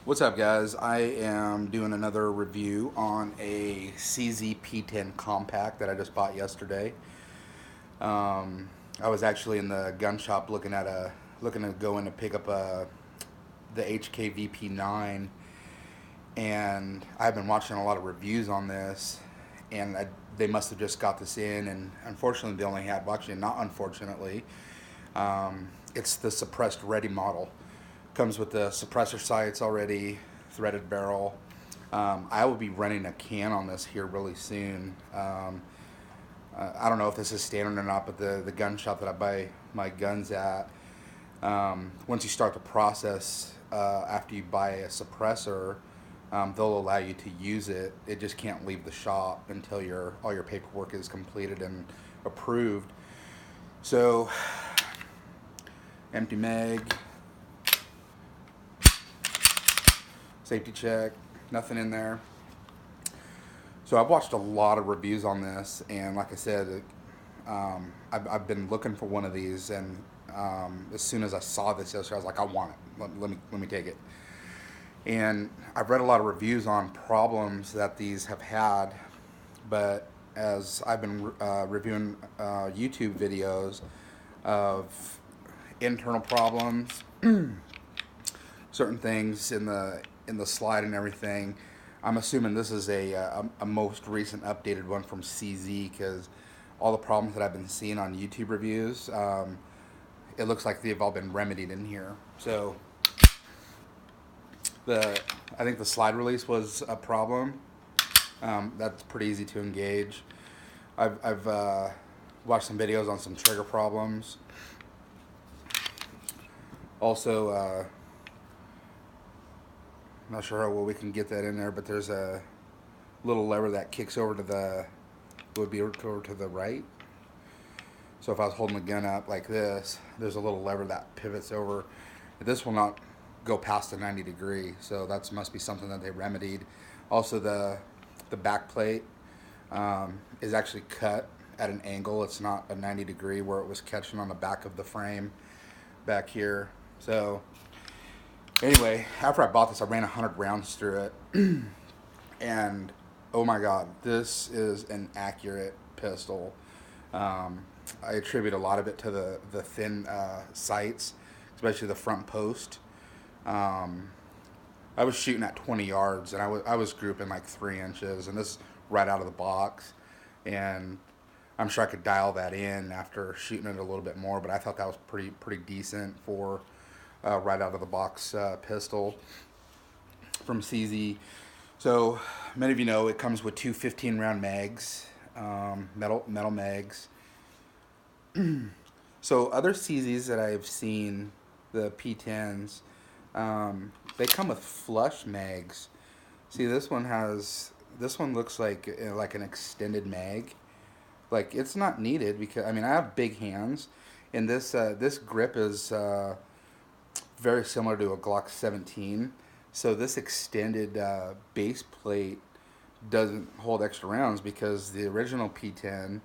What's up, guys? I am doing another review on a CZ P10 compact that I just bought yesterday. I was actually in the gun shop looking to go in to pick up the HKVP9, and I've been watching a lot of reviews on this, and they must have just got this in, and unfortunately they only had, well, actually not unfortunately, it's the suppressed ready model. Comes with the suppressor sights already, threaded barrel. I will be running a can on this here really soon. I don't know if this is standard or not, but the gun shop that I buy my guns at, once you start the process, after you buy a suppressor, they'll allow you to use it. It just can't leave the shop until all your paperwork is completed and approved. So, empty mag, safety check, nothing in there. So I've watched a lot of reviews on this, and like I said, I've been looking for one of these, and as soon as I saw this yesterday, I was like, I want it. Let me take it. And I've read a lot of reviews on problems that these have had, but as I've been reviewing YouTube videos of internal problems, certain things in the slide and everything. I'm assuming this is a most recent updated one from CZ because all the problems that I've been seeing on YouTube reviews, it looks like they've all been remedied in here. So the I think the slide release was a problem. That's pretty easy to engage. I've watched some videos on some trigger problems. Also, not sure how well we can get that in there, but there's a little lever that kicks over to would be over to the right. So if I was holding the gun up like this, there's a little lever that pivots over. This will not go past the 90 degree, so that must be something that they remedied. Also, the back plate is actually cut at an angle. It's not a 90 degree where it was catching on the back of the frame back here. So anyway, after I bought this, I ran 100 rounds through it, and oh my god, this is an accurate pistol. I attribute a lot of it to the thin sights, especially the front post. Um, I was shooting at 20 yards, and I was grouping like 3 inches, and this right out of the box, and I'm sure I could dial that in after shooting it a little bit more, but I thought that was pretty decent for right out of the box pistol from CZ. So many of you know it comes with two 15 round mags, metal mags. So other CZs that I've seen, the P10s, they come with flush mags. See, this one looks like an extended mag. Like it's not needed because I mean I have big hands, and this grip is very similar to a Glock 17. So this extended base plate doesn't hold extra rounds because the original P10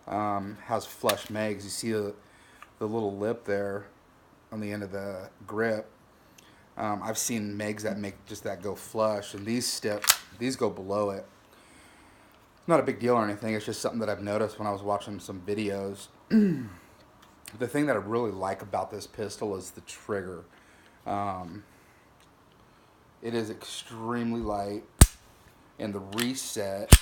has flush mags. You see the little lip there on the end of the grip. I've seen mags that make just that go flush, and these go below it. Not a big deal or anything. It's just something that I've noticed when I was watching some videos. The thing that I really like about this pistol is the trigger. Um, it is extremely light, and the reset.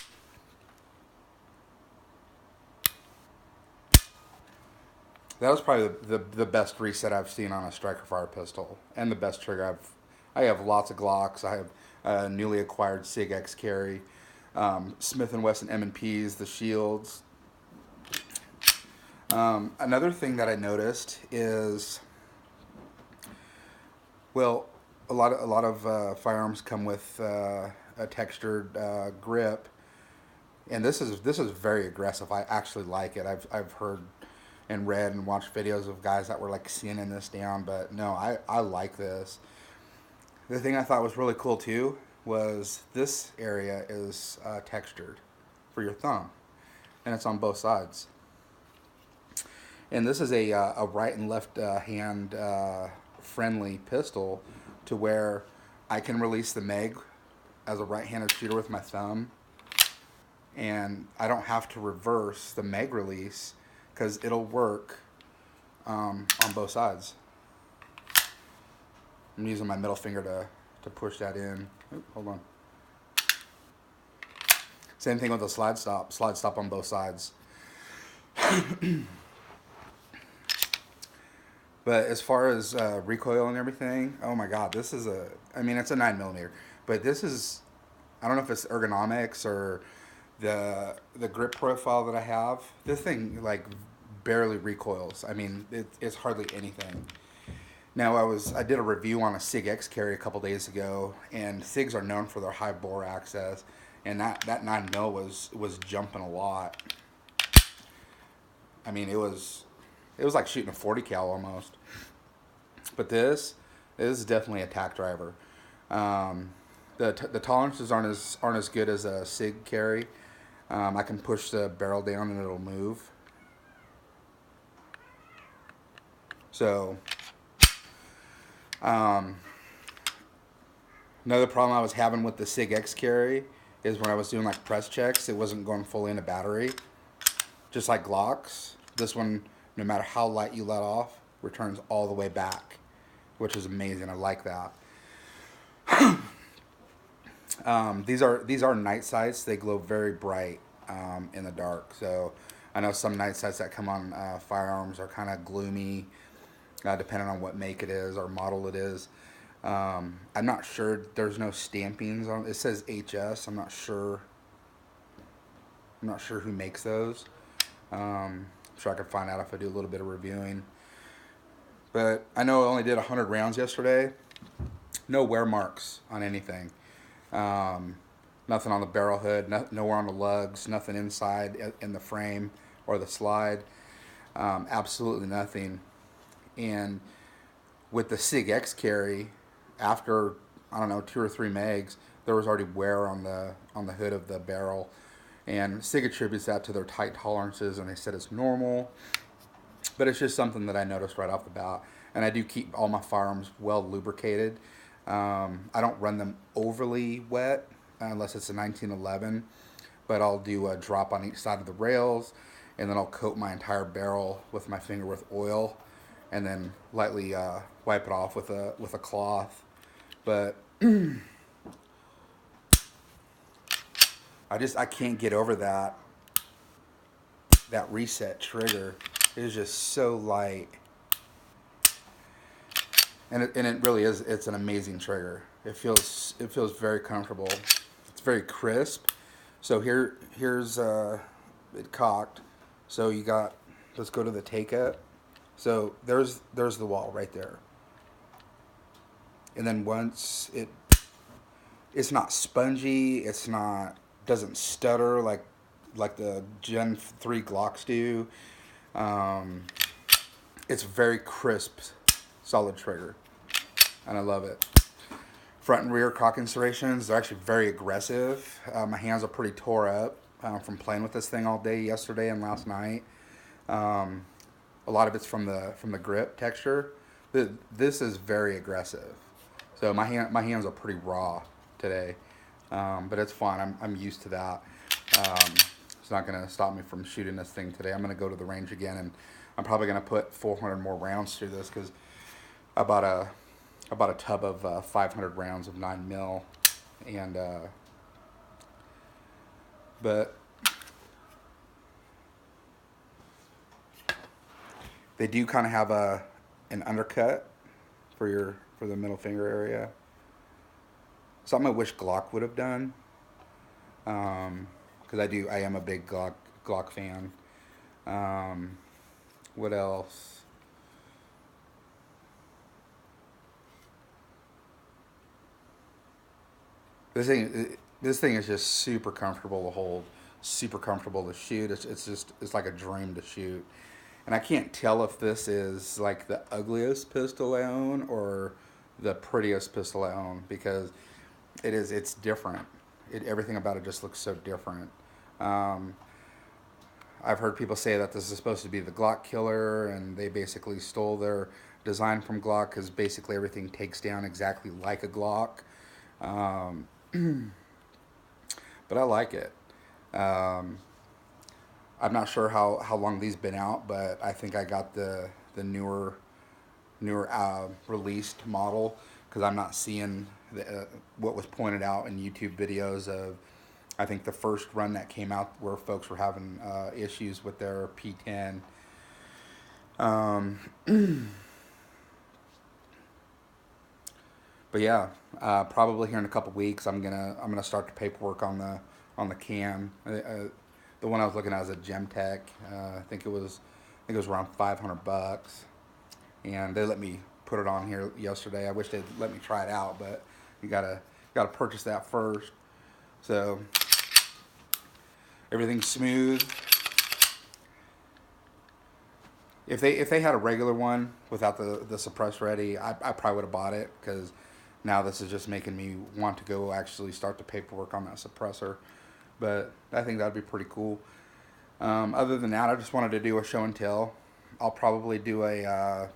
That was probably the best reset I've seen on a striker fire pistol, and the best trigger I have lots of Glocks. I have a newly acquired Sig X carry, Smith and Wesson M&Ps, the shields. Another thing that I noticed is, well, a lot of firearms come with a textured grip, and this is very aggressive. I actually like it. I've heard and read and watched videos of guys that were like sanding this down, but no, I like this. The thing I thought was really cool too was this area is textured for your thumb, and it's on both sides. And this is a right and left hand friendly pistol, to where I can release the mag as a right-handed shooter with my thumb, and I don't have to reverse the mag release because it'll work on both sides. I'm using my middle finger to push that in. Oop, hold on. Same thing with the slide stop. Slide stop on both sides. But as far as recoil and everything, oh my god, this is I mean, it's a 9mm, but this is, I don't know if it's ergonomics or the grip profile that I have. This thing like barely recoils. I mean, it's hardly anything. Now I did a review on a SIG X carry a couple days ago, and SIGs are known for their high bore access, and that 9mm was jumping a lot. I mean, it was like shooting a 40 cal almost. But this is definitely a tack driver. The tolerances aren't as good as a SIG carry. I can push the barrel down and it'll move. So another problem I was having with the SIG X carry is when I was doing like press checks, it wasn't going fully into battery. Just like Glocks, this one, no matter how light you let off, returns all the way back, which is amazing. I like that. These are night sights. They glow very bright in the dark. So I know some night sights that come on firearms are kind of gloomy, depending on what make it is or model it is. I'm not sure. There's no stampings on it. It says HS. I'm not sure who makes those. I'm sure I could find out if I do a little bit of reviewing. But I know I only did 100 rounds yesterday. No wear marks on anything. Nothing on the barrel hood, nowhere on the lugs, nothing inside in the frame or the slide. Absolutely nothing. And with the SIG X carry, after, I don't know, 2 or 3 mags, there was already wear on the hood of the barrel. And SIG attributes that to their tight tolerances, and they said it's normal. But it's just something that I noticed right off the bat. And I do keep all my firearms well lubricated. I don't run them overly wet unless it's a 1911. But I'll do a drop on each side of the rails, and then I'll coat my entire barrel with my finger with oil, and then lightly wipe it off with a cloth. But I can't get over that reset trigger. It is just so light, and it really is. It's an amazing trigger. It feels very comfortable. It's very crisp. So here's it cocked. So you got, let's go to the take it. So there's the wall right there. And then once it's not spongy. Doesn't stutter like the Gen 3 Glocks do. It's very crisp, solid trigger, and I love it. Front and rear cock insertions, they're actually very aggressive. My hands are pretty tore up from playing with this thing all day yesterday and last night. A lot of it's from the grip texture. This is very aggressive. So my hands are pretty raw today, but it's fine. I'm used to that. It's not going to stop me from shooting this thing today. I'm going to go to the range again, and I'm probably going to put 400 more rounds through this because I bought a tub of 500 rounds of 9mm, and but they do kind of have an undercut for the middle finger area. Something I wish Glock would have done. Because I am a big Glock fan. What else? This thing is just super comfortable to hold, super comfortable to shoot. It's like a dream to shoot. And I can't tell if this is like the ugliest pistol I own or the prettiest pistol I own, because it's different. Everything about it just looks so different. I've heard people say that this is supposed to be the Glock killer, and they basically stole their design from Glock because basically everything takes down exactly like a Glock. Um, but I like it. Um, I'm not sure how long these been out, but I think I got the newer released model because I'm not seeing what was pointed out in YouTube videos of. I think the first run that came out where folks were having issues with their P10. Um, but yeah, probably here in a couple weeks, I'm gonna start the paperwork on the cam. The one I was looking at was a Gemtech. I think it was around $500, and they let me put it on here yesterday. I wish they'd let me try it out, but you gotta purchase that first. So everything's smooth. If they had a regular one without the suppress ready, I probably would have bought it because now this is just making me want to go actually start the paperwork on that suppressor. But I think that'd be pretty cool. Other than that, I just wanted to do a show and tell. I'll probably do a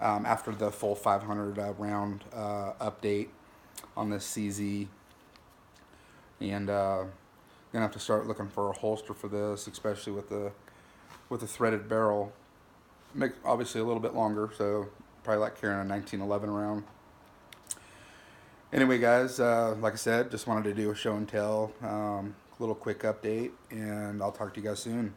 after the full 500 round update on this CZ, and gonna have to start looking for a holster for this, especially with the threaded barrel. Make obviously a little bit longer, so probably like carrying a 1911 around. Anyway, guys, like I said, just wanted to do a show and tell, little quick update, and I'll talk to you guys soon.